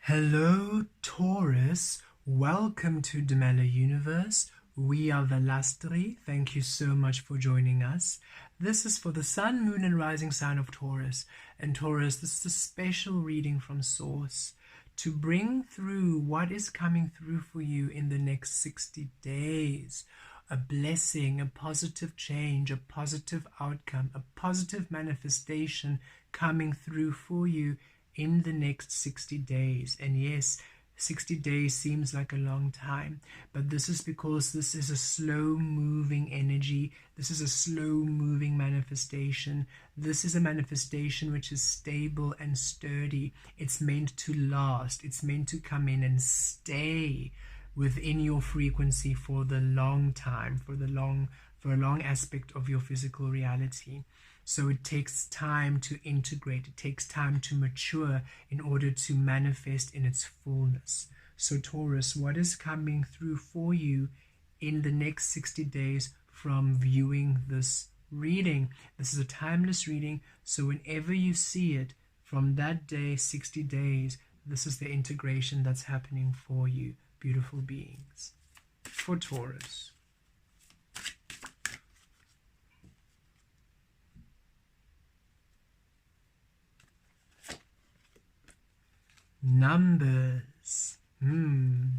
Hello, Taurus. Welcome to the Malone universe. We are Velastri. Thank you so much for joining us. This is for the Sun, Moon, and Rising sign of Taurus. And Taurus, this is a special reading from Source to bring through what is coming through for you in the next 60 days. A blessing, a positive change, a positive outcome, a positive manifestation coming through for you in the next 60 days. And yes, 60 days seems like a long time, but this is because this is a slow moving energy. This is a slow moving manifestation. This is a manifestation which is stable and sturdy. It's meant to last. It's meant to come in and stay within your frequency for the long time, for a long aspect of your physical reality. So it takes time to integrate, it takes time to mature in order to manifest in its fullness. So Taurus, what is coming through for you in the next 60 days from viewing this reading? This is a timeless reading, so whenever you see it from that day, 60 days, this is the integration that's happening for you, beautiful beings. For Taurus. Numbers.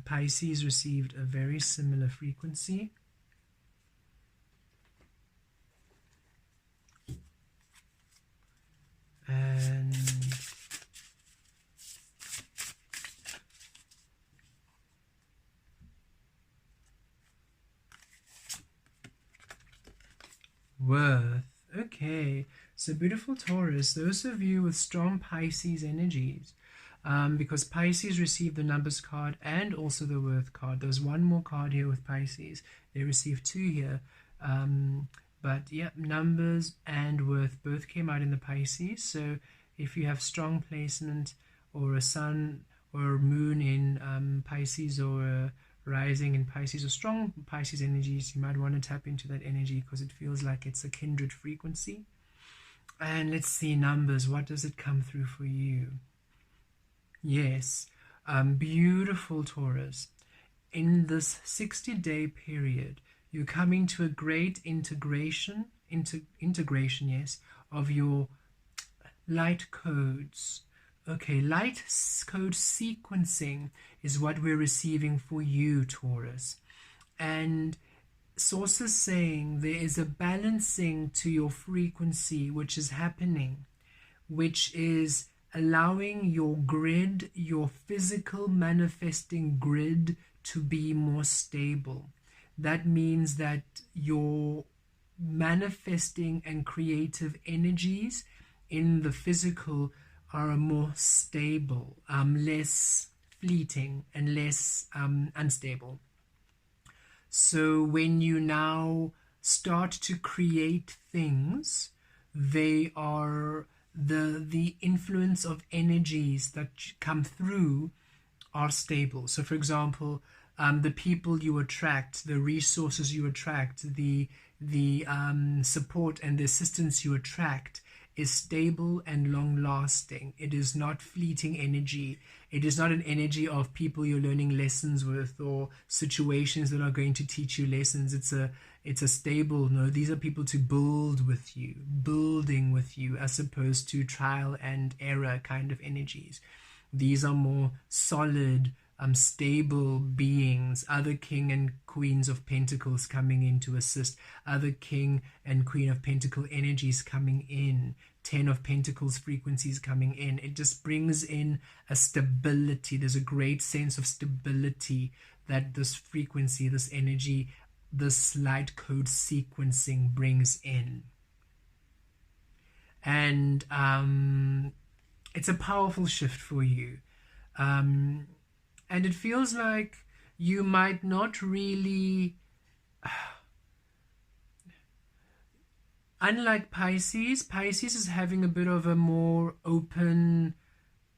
Pisces received a very similar frequency. And Worth. Okay, so beautiful Taurus, those of you with strong Pisces energies, because Pisces received the numbers card and also the worth card. There's one more card here with Pisces. They received two here. But yeah, numbers and worth both came out in the Pisces. So if you have strong placement or a sun or a moon in Pisces or a rising in Pisces or strong Pisces energies, you might want to tap into that energy because it feels like it's a kindred frequency. And let's see numbers. What does it come through for you? Yes, beautiful Taurus. In this 60-day period, you're coming to a great integration, yes, of your light codes. Okay, light code sequencing is what we're receiving for you, Taurus. And sources saying there is a balancing to your frequency which is happening, which is allowing your grid, your physical manifesting grid, to be more stable. That means that your manifesting and creative energies in the physical are more stable, less fleeting and less unstable. So when you now start to create things, they are the influence of energies that come through are stable. So for example, the people you attract, the resources you attract, the support and the assistance you attract is stable and long-lasting. It is not fleeting energy. It is not an energy of people you're learning lessons with or situations that are going to teach you lessons. It's a stable, no, these are people to build with you, building with you, as opposed to trial and error kind of energies. These are more solid, stable beings, other king and queens of pentacles coming in to assist, other king and queen of pentacle energies coming in, 10 of pentacles frequencies coming in. It just brings in a stability. There's a great sense of stability that this frequency, this energy, this light code sequencing brings in. And it's a powerful shift for you. And it feels like you might not really, unlike Pisces is having a bit of a more open,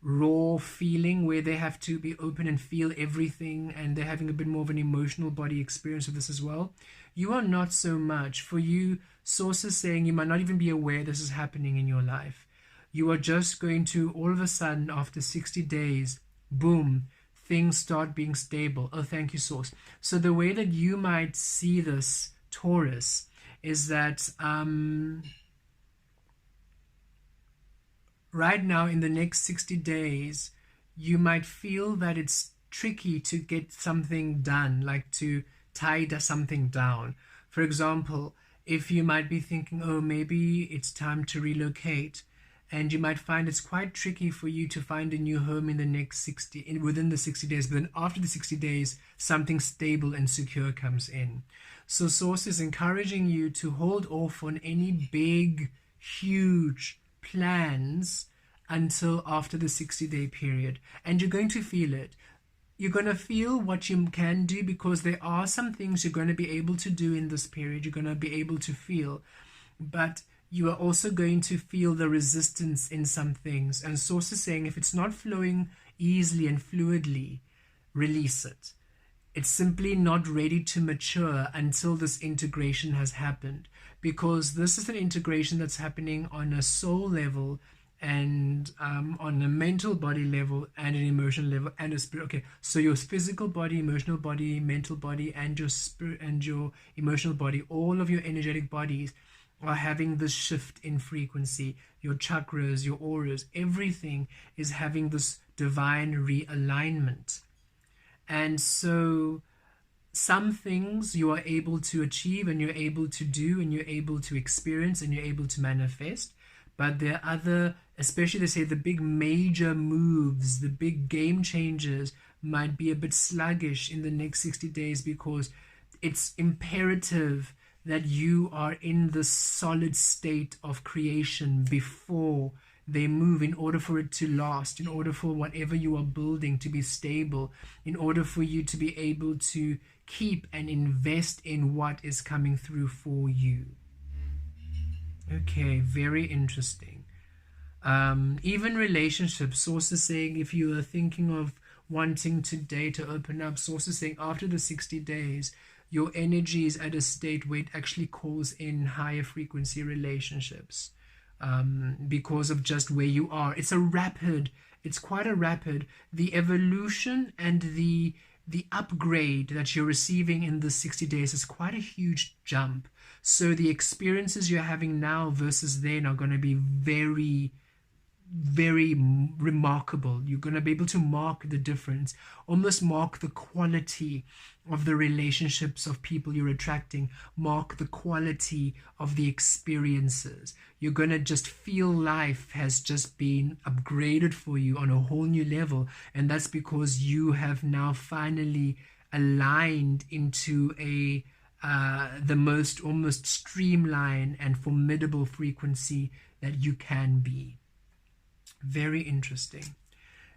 raw feeling where they have to be open and feel everything, and they're having a bit more of an emotional body experience of this as well. You are not so much. For you, sources saying you might not even be aware this is happening in your life. You are just going to all of a sudden, after 60 days, boom, things start being stable. Oh, thank you, Source. So the way that you might see this, Taurus, is that right now in the next 60 days, you might feel that it's tricky to get something done, like to tie something down. For example, if you might be thinking, oh, maybe it's time to relocate, and you might find it's quite tricky for you to find a new home in the next within the 60 days, but then after the 60 days, something stable and secure comes in. So Source is encouraging you to hold off on any big, huge plans until after the 60-day period. And you're going to feel it. You're going to feel what you can do, because there are some things you're going to be able to do in this period. You're going to be able to feel. But you are also going to feel the resistance in some things. And Source is saying if it's not flowing easily and fluidly, release it. It's simply not ready to mature until this integration has happened, because this is an integration that's happening on a soul level and on a mental body level and an emotional level and a spirit. Okay, so your physical body, emotional body, mental body, and your spirit and your emotional body, all of your energetic bodies are having this shift in frequency. Your chakras, your auras, everything is having this divine realignment. And so some things you are able to achieve and you're able to do and you're able to experience and you're able to manifest. But there are other, especially they say the big major moves, the big game changers might be a bit sluggish in the next 60 days, because it's imperative that you are in the solid state of creation before they move, in order for it to last, in order for whatever you are building to be stable, in order for you to be able to keep and invest in what is coming through for you. Okay, very interesting. Even relationships, Source is saying if you are thinking of wanting to date or open up, Source is saying after the 60 days, your energy is at a state where it actually calls in higher frequency relationships. Because of just where you are. It's quite a rapid, the evolution and the upgrade that you're receiving in the 60 days is quite a huge jump. So the experiences you're having now versus then are going to be very, very remarkable. You're going to be able to mark the difference, almost mark the quality of the relationships of people you're attracting, mark the quality of the experiences. You're going to just feel life has just been upgraded for you on a whole new level, and that's because you have now finally aligned into the most almost streamlined and formidable frequency that you can be. Very interesting.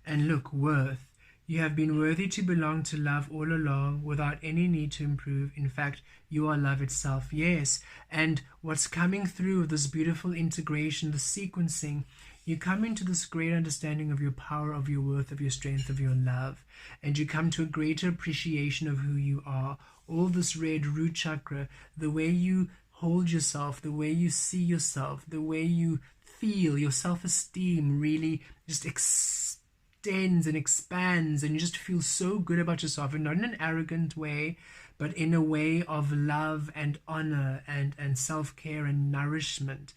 And look, worth. You have been worthy to belong to love all along without any need to improve. In fact, you are love itself. Yes. And what's coming through this beautiful integration, the sequencing, you come into this great understanding of your power, of your worth, of your strength, of your love. And you come to a greater appreciation of who you are. All this red root chakra, the way you hold yourself, the way you see yourself, the way you feel, your self-esteem really just extends and expands, and you just feel so good about yourself, and not in an arrogant way, but in a way of love and honor and self-care and nourishment.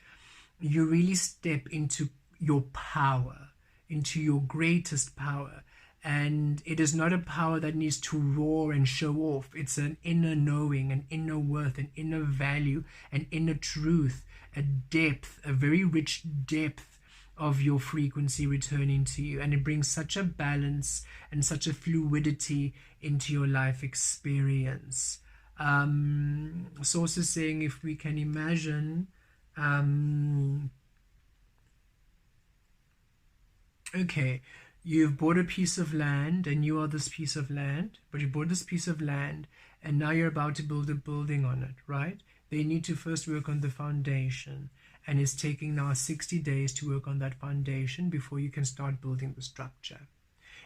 You really step into your power, into your greatest power. And it is not a power that needs to roar and show off. It's an inner knowing, an inner worth, an inner value, an inner truth, a depth, a very rich depth of your frequency returning to you. And it brings such a balance and such a fluidity into your life experience. Source is saying if we can imagine, okay, you've bought a piece of land and you are this piece of land, but you bought this piece of land and now you're about to build a building on it, right? They need to first work on the foundation, and it's taking now 60 days to work on that foundation before you can start building the structure.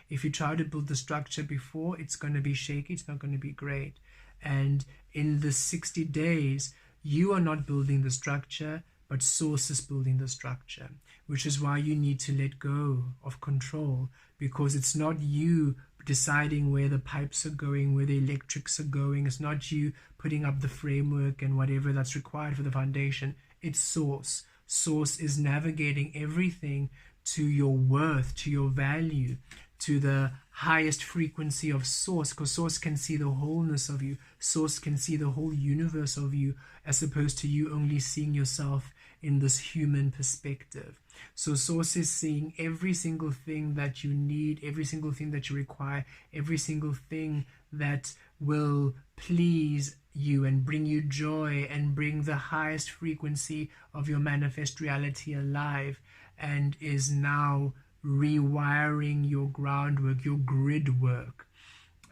If you try to build the structure before, it's going to be shaky, it's not going to be great. And in the 60 days, you are not building the structure, but source is building the structure, which is why you need to let go of control, because it's not you deciding where the pipes are going, where the electrics are going. It's not you putting up the framework and whatever that's required for the foundation. It's source. Source is navigating everything to your worth, to your value, to the highest frequency of source, because source can see the wholeness of you. Source can see the whole universe of you, as opposed to you only seeing yourself in this human perspective. So source is seeing every single thing that you need, every single thing that you require, every single thing that will please you and bring you joy and bring the highest frequency of your manifest reality alive, and is now rewiring your groundwork, your grid work.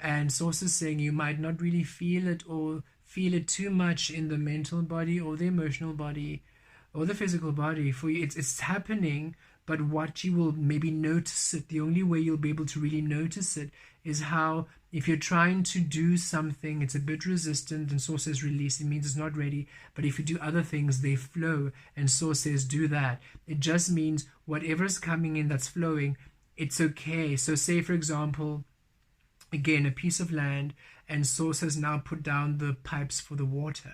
And source is saying you might not really feel it, or feel it too much in the mental body or the emotional body or the physical body. For you, it's happening, but what you will maybe notice it, the only way you'll be able to really notice it is how, if you're trying to do something, it's a bit resistant and source says release, it means it's not ready. But if you do other things, they flow, and source says do that. It just means whatever's coming in that's flowing, it's okay. So say, for example, again, a piece of land, and source has now put down the pipes for the water.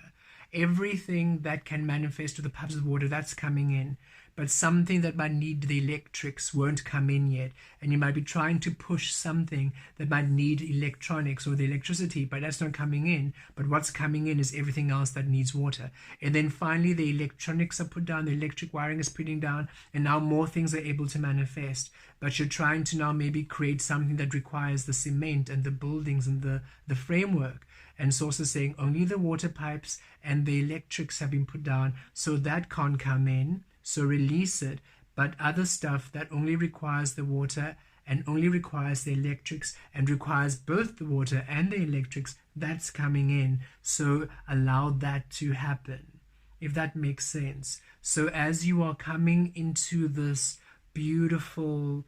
Everything that can manifest to the pipes of water, that's coming in. But something that might need the electrics won't come in yet. And you might be trying to push something that might need electronics or the electricity, but that's not coming in. But what's coming in is everything else that needs water. And then finally the electronics are put down, the electric wiring is putting down, and now more things are able to manifest. But you're trying to now maybe create something that requires the cement and the buildings and the framework. And source is saying only the water pipes and the electrics have been put down, so that can't come in. So release it. But other stuff that only requires the water and only requires the electrics and requires both the water and the electrics, that's coming in. So allow that to happen, if that makes sense. So as you are coming into this beautiful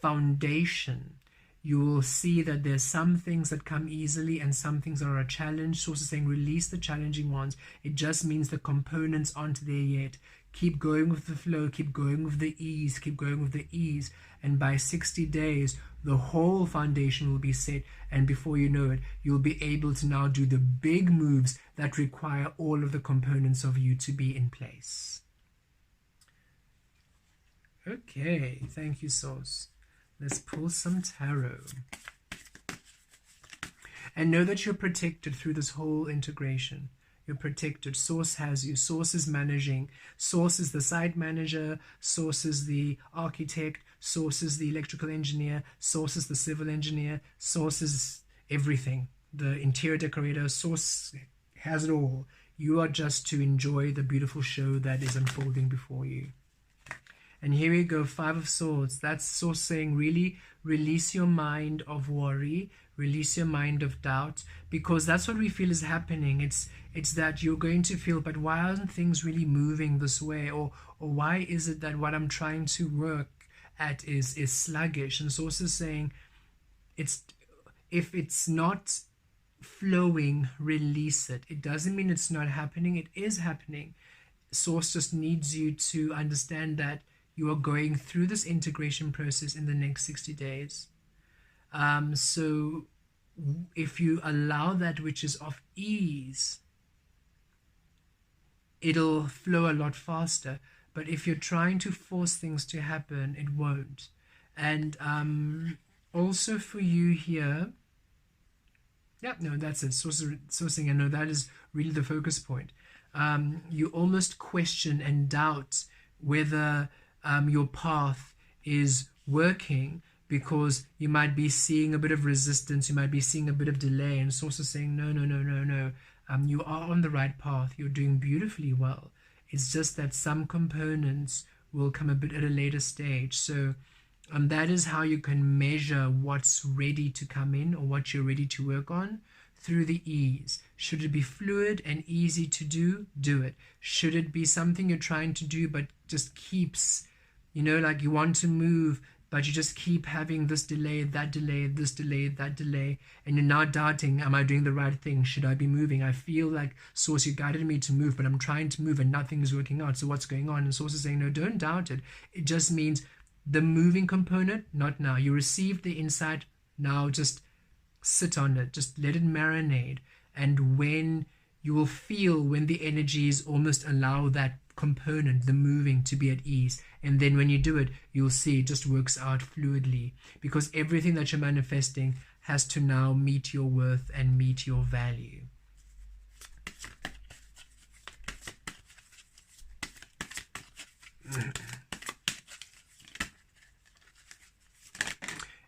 foundation, you will see that there's some things that come easily and some things are a challenge. Source is saying release the challenging ones. It just means the components aren't there yet. Keep going with the flow, keep going with the ease, keep going with the ease. And by 60 days, the whole foundation will be set. And before you know it, you'll be able to now do the big moves that require all of the components of you to be in place. Okay, thank you, Source. Let's pull some tarot. And know that you're protected through this whole integration. You're protected. Source has you. Source is managing. Source is the site manager. Source is the architect. Source is the electrical engineer. Source is the civil engineer. Source is everything. The interior decorator. Source has it all. You are just to enjoy the beautiful show that is unfolding before you. And here we go, 5 of Swords. That's Source saying really release your mind of worry, release your mind of doubt, because that's what we feel is happening. It's that you're going to feel, but why aren't things really moving this way? Or why is it that what I'm trying to work at is sluggish? And Source is saying, if it's not flowing, release it. It doesn't mean it's not happening. It is happening. Source just needs you to understand that you are going through this integration process in the next 60 days. So if you allow that which is of ease, it'll flow a lot faster. But if you're trying to force things to happen, it won't. And also for you here, yeah, no, that's it. Sourcing, I know that is really the focus point. You almost question and doubt whether your path is working, because you might be seeing a bit of resistance, you might be seeing a bit of delay, and Source is saying no, you are on the right path, you're doing beautifully well. It's just that some components will come a bit at a later stage. So that is how you can measure what's ready to come in or what you're ready to work on, through the ease. Should it be fluid and easy to do it. Should it be something you're trying to do but just keeps, like you want to move but you just keep having this delay, that delay, this delay, that delay, and you're now doubting, am I doing the right thing? Should I be moving? I feel like, Source, you guided me to move, but I'm trying to move and nothing is working out. So what's going on? And Source is saying, no, don't doubt it. It just means the moving component, not now. You received the insight, now just sit on it, just let it marinate. And when you will feel, when the energies almost allow that component, the moving, to be at ease, and then when you do it, you'll see it just works out fluidly, because everything that you're manifesting has to now meet your worth and meet your value.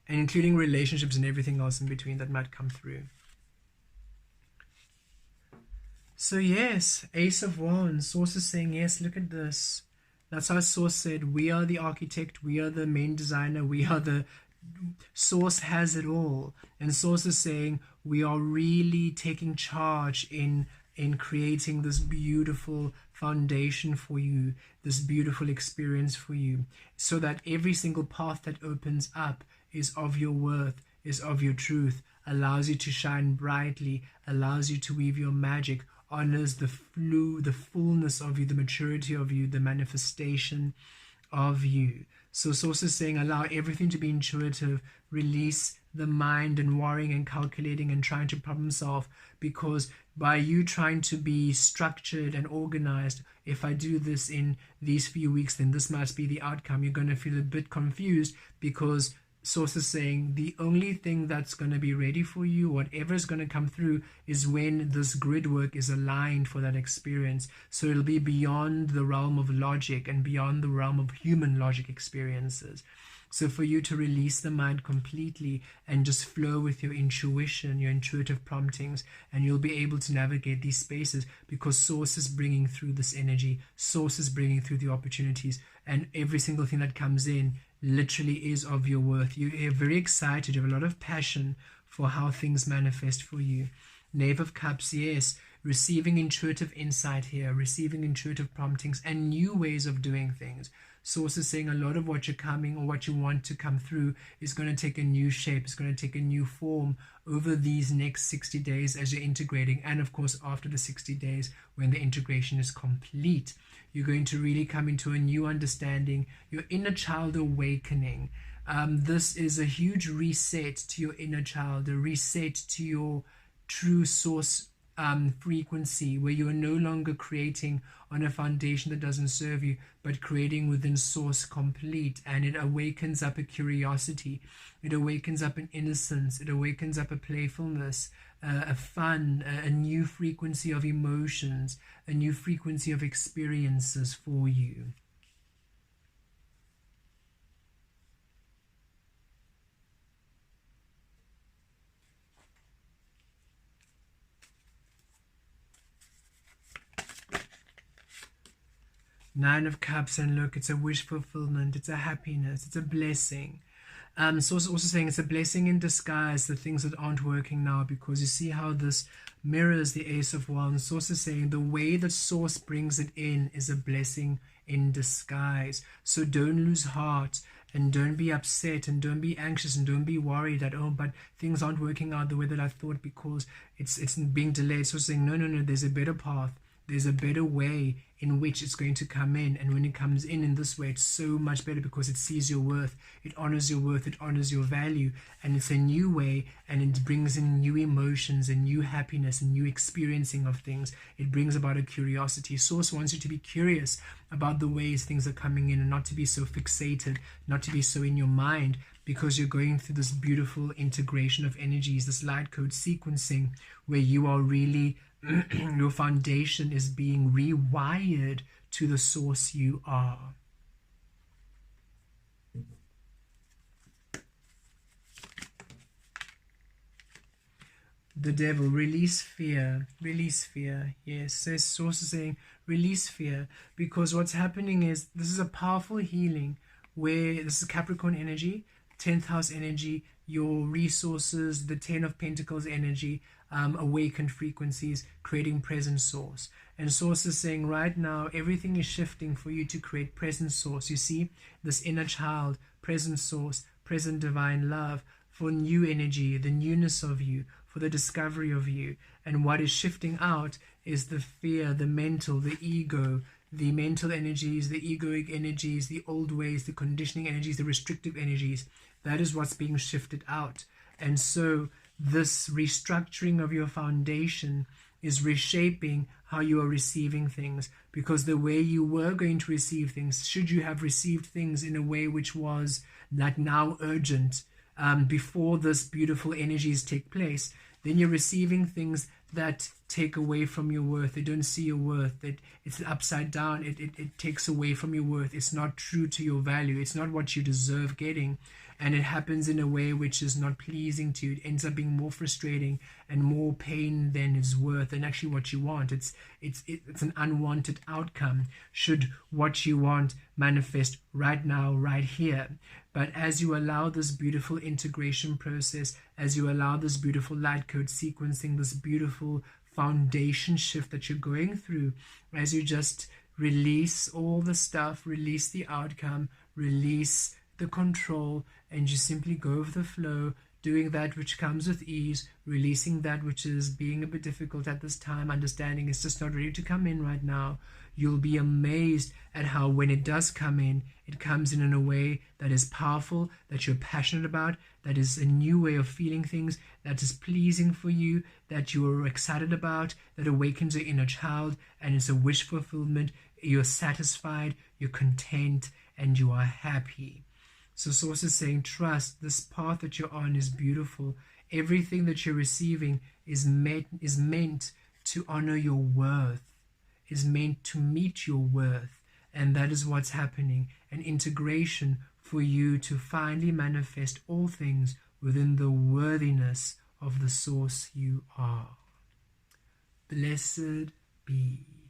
And including relationships and everything else in between that might come through. So yes, Ace of Wands, Source is saying, yes, look at this. That's how Source said, we are the architect, we are the main designer, we are the... Source has it all. And Source is saying, we are really taking charge in creating this beautiful foundation for you, this beautiful experience for you, so that every single path that opens up is of your worth, is of your truth, allows you to shine brightly, allows you to weave your magic, honors the fullness of you, the maturity of you, the manifestation of you. So Source is saying, allow everything to be intuitive, release the mind and worrying and calculating and trying to problem solve, because by you trying to be structured and organized, if I do this in these few weeks, then this must be the outcome, you're going to feel a bit confused, because Source is saying the only thing that's going to be ready for you, whatever is going to come through, is when this grid work is aligned for that experience. So it'll be beyond the realm of logic and beyond the realm of human logic experiences. So for you to release the mind completely and just flow with your intuition, your intuitive promptings, and you'll be able to navigate these spaces, because Source is bringing through this energy, Source is bringing through the opportunities, and every single thing that comes in literally is of your worth. You're very excited, you have a lot of passion for how things manifest for you. Knave of Cups, yes, receiving intuitive insight here, receiving intuitive promptings and new ways of doing things. Source is saying a lot of what you're coming or what you want to come through is going to take a new shape, it's going to take a new form over these next 60 days as you're integrating, and of course after the 60 days when the integration is complete. You're going to really come into a new understanding, your inner child awakening. This is a huge reset to your inner child, a reset to your true source frequency, where you are no longer creating on a foundation that doesn't serve you, but creating within source complete. And it awakens up a curiosity, it awakens up an innocence, it awakens up a playfulness, a fun, a new frequency of emotions, a new frequency of experiences for you. Nine of Cups, and look, it's a wish fulfillment, it's a happiness, it's a blessing. So also saying it's a blessing in disguise, the things that aren't working now, because you see how this mirrors the Ace of Wands. Source is saying the way that Source brings it in is a blessing in disguise. So don't lose heart, and don't be upset, and don't be anxious, and don't be worried that, oh, but things aren't working out the way that I thought because it's being delayed. So saying no, there's a better path, there's a better way in which it's going to come in, and when it comes in this way, it's so much better because it sees your worth, it honors your worth, it honors your value, and it's a new way, and it brings in new emotions and new happiness and new experiencing of things. It brings about a curiosity. Source wants you to be curious about the ways things are coming in, and not to be so fixated, not to be so in your mind, because you're going through this beautiful integration of energies, this light code sequencing, where you are really your foundation is being rewired to the source you are. The Devil, release fear, release fear. Yes, so Source is saying release fear, because what's happening is this is a powerful healing where this is Capricorn energy, 10th house energy, your resources, the 10 of Pentacles energy, awakened frequencies, creating present source. And Source is saying right now everything is shifting for you to create present source. You see this inner child present source, present divine love, for new energy, the newness of you, for the discovery of you. And what is shifting out is the fear, the mental, the ego, the mental energies, the egoic energies, the old ways, the conditioning energies, the restrictive energies. That is what's being shifted out. And so this restructuring of your foundation is reshaping how you are receiving things, because the way you were going to receive things, should you have received things in a way which was like now urgent, before this beautiful energies take place, then you're receiving things that take away from your worth. They don't see your worth. It's upside down. It takes away from your worth. It's not true to your value. It's not what you deserve getting. And it happens in a way which is not pleasing to you. It ends up being more frustrating and more pain than it's worth, and actually what you want. It's an unwanted outcome should what you want manifest right now, right here. But as you allow this beautiful integration process, as you allow this beautiful light code sequencing, this beautiful foundation shift that you're going through, as you just release all the stuff, release the outcome, release the control, and you simply go with the flow, doing that which comes with ease, releasing that which is being a bit difficult at this time, understanding it's just not ready to come in right now. You'll be amazed at how when it does come in, it comes in a way that is powerful, that you're passionate about, that is a new way of feeling things, that is pleasing for you, that you are excited about, that awakens your inner child, and it's a wish fulfillment. You're satisfied, you're content, and you are happy. So Source is saying, trust, this path that you're on is beautiful. Everything that you're receiving is meant to honor your worth, is meant to meet your worth. And that is what's happening. An integration for you to finally manifest all things within the worthiness of the Source you are. Blessed be.